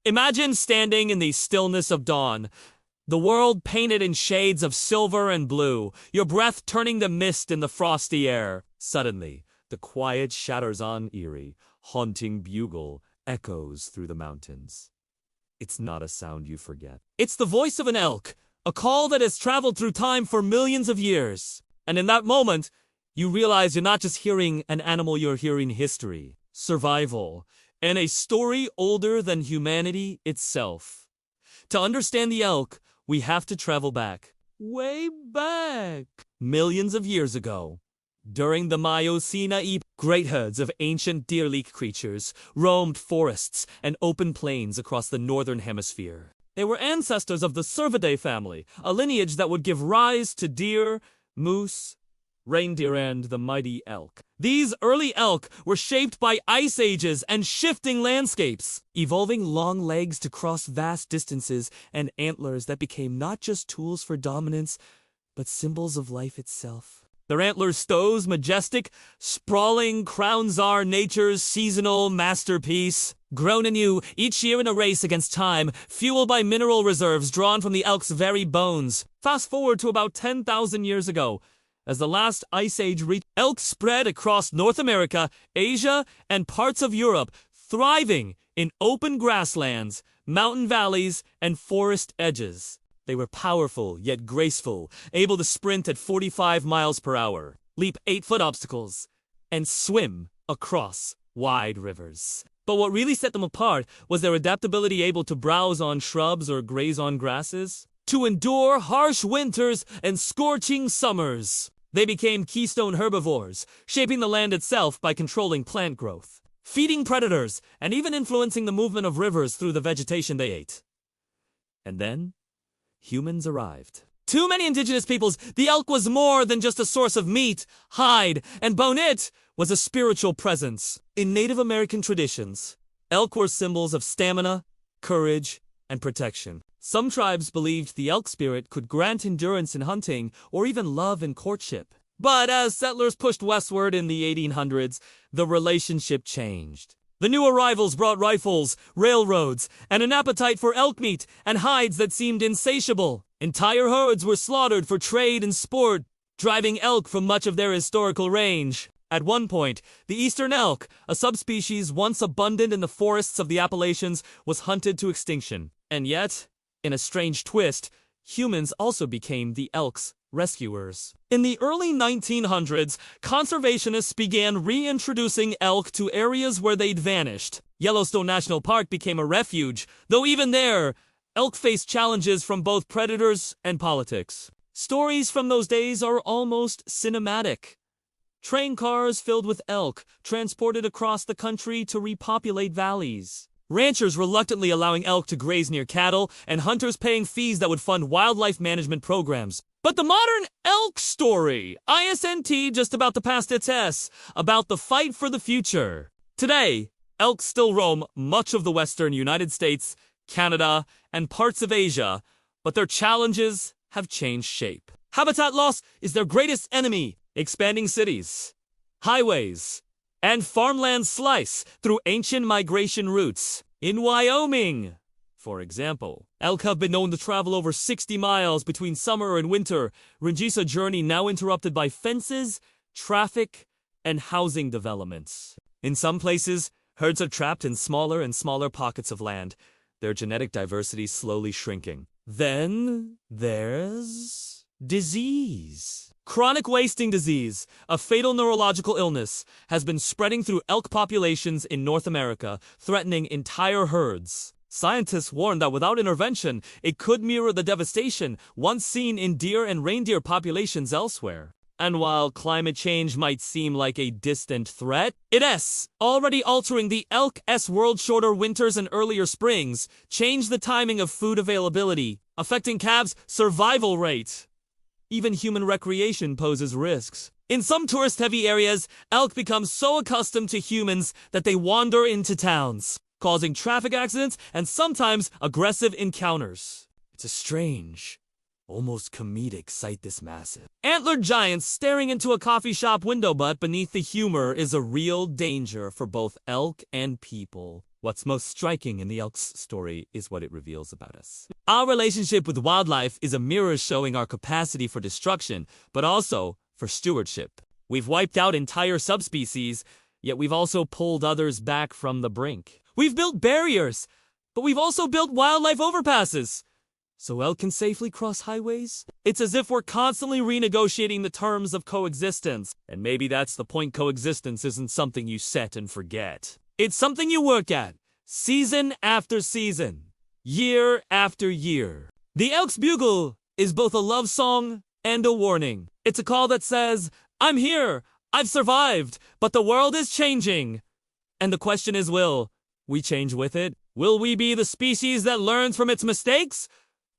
Imagine standing in the stillness of dawn, the world painted in shades of silver and blue, your breath turning to mist in the frosty air. Suddenly, the quiet shatters on eerie, haunting bugle echoes through the mountains. It's not a sound you forget. It's the voice of an elk, a call that has traveled through time for millions of years. And in that moment, you realize you're not just hearing an animal, you're hearing history, survival, and a story older than humanity itself. To understand the elk, we have to travel back, way back, millions of years ago. During the Miocene epoch, great herds of ancient deer-like creatures roamed forests and open plains across the northern hemisphere. They were ancestors of the Cervidae family, a lineage that would give rise to deer, moose, reindeer, and the mighty elk. These early elk were shaped by ice ages and shifting landscapes, evolving long legs to cross vast distances and antlers that became not just tools for dominance, but symbols of life itself. Their antlers stows, majestic, sprawling crowns are nature's seasonal masterpiece, grown anew each year in a race against time, fueled by mineral reserves drawn from the elk's very bones. Fast forward to about 10,000 years ago. As the last ice age reached, elk spread across North America, Asia, and parts of Europe, thriving in open grasslands, mountain valleys, and forest edges. They were powerful yet graceful, able to sprint at 45 miles per hour, leap 8-foot obstacles, and swim across wide rivers. But what really set them apart was their adaptability, able to browse on shrubs or graze on grasses, to endure harsh winters and scorching summers. They became keystone herbivores, shaping the land itself by controlling plant growth, feeding predators, and even influencing the movement of rivers through the vegetation they ate. And then, humans arrived. To many indigenous peoples, the elk was more than just a source of meat, hide, and bone. It was a spiritual presence. In Native American traditions, elk were symbols of stamina, courage, and protection. Some tribes believed the elk spirit could grant endurance in hunting or even love in courtship. But as settlers pushed westward in the 1800s, the relationship changed. The new arrivals brought rifles, railroads, and an appetite for elk meat and hides that seemed insatiable. Entire herds were slaughtered for trade and sport, driving elk from much of their historical range. At one point, the eastern elk, a subspecies once abundant in the forests of the Appalachians, was hunted to extinction. And yet, in a strange twist, humans also became the elk's rescuers. In the early 1900s, conservationists began reintroducing elk to areas where they'd vanished. Yellowstone National Park became a refuge, though even there, elk faced challenges from both predators and politics. Stories from those days are almost cinematic. Train cars filled with elk transported across the country to repopulate valleys. Ranchers reluctantly allowing elk to graze near cattle, and hunters paying fees that would fund wildlife management programs. But the modern elk story, ISNT, just about to pass its S, about the fight for the future. Today, elk still roam much of the western United States, Canada, and parts of Asia, but their challenges have changed shape. Habitat loss is their greatest enemy, expanding cities, highways, and farmland slice through ancient migration routes. In Wyoming, for example, elk have been known to travel over 60 miles between summer and winter, a journey now interrupted by fences, traffic, and housing developments. In some places, herds are trapped in smaller and smaller pockets of land, their genetic diversity slowly shrinking. Then there's disease. Chronic wasting disease, a fatal neurological illness, has been spreading through elk populations in North America, threatening entire herds. Scientists warn that without intervention, it could mirror the devastation once seen in deer and reindeer populations elsewhere. And while climate change might seem like a distant threat, it's already altering the elk's world. Shorter winters and earlier springs change the timing of food availability, affecting calves' survival rate. Even human recreation poses risks. In some tourist-heavy areas, elk become so accustomed to humans that they wander into towns, causing traffic accidents and sometimes aggressive encounters. It's a strange, almost comedic sight, this massive antlered giants staring into a coffee shop window, but beneath the humor is a real danger for both elk and people. What's most striking in the elk's story is what it reveals about us. Our relationship with wildlife is a mirror showing our capacity for destruction, but also for stewardship. We've wiped out entire subspecies, yet we've also pulled others back from the brink. We've built barriers, but we've also built wildlife overpasses, so elk can safely cross highways. It's as if we're constantly renegotiating the terms of coexistence. And maybe that's the point. Coexistence isn't something you set and forget. It's something you work at, season after season, year after year. The elk's bugle is both a love song and a warning. It's a call that says, I'm here, I've survived, but the world is changing. And the question is, will we change with it? Will we be the species that learns from its mistakes?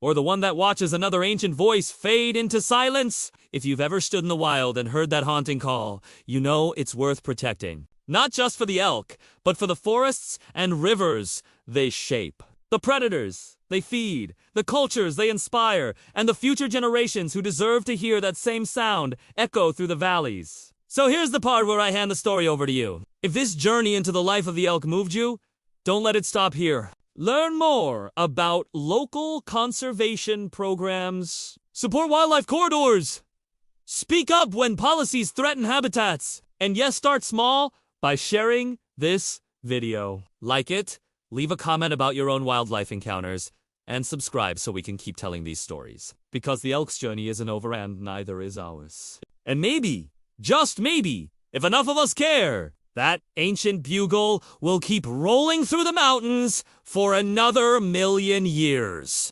Or the one that watches another ancient voice fade into silence? If you've ever stood in the wild and heard that haunting call, you know it's worth protecting. Not just for the elk, but for the forests and rivers they shape. The predators they feed, the cultures they inspire, and the future generations who deserve to hear that same sound echo through the valleys. So here's the part where I hand the story over to you. If this journey into the life of the elk moved you, don't let it stop here. Learn more about local conservation programs. Support wildlife corridors. Speak up when policies threaten habitats. And yes, start small by sharing this video. Like it, leave a comment about your own wildlife encounters, and subscribe so we can keep telling these stories. Because the elk's journey isn't over and neither is ours. And maybe, just maybe, if enough of us care, that ancient bugle will keep rolling through the mountains for another 1,000,000 years.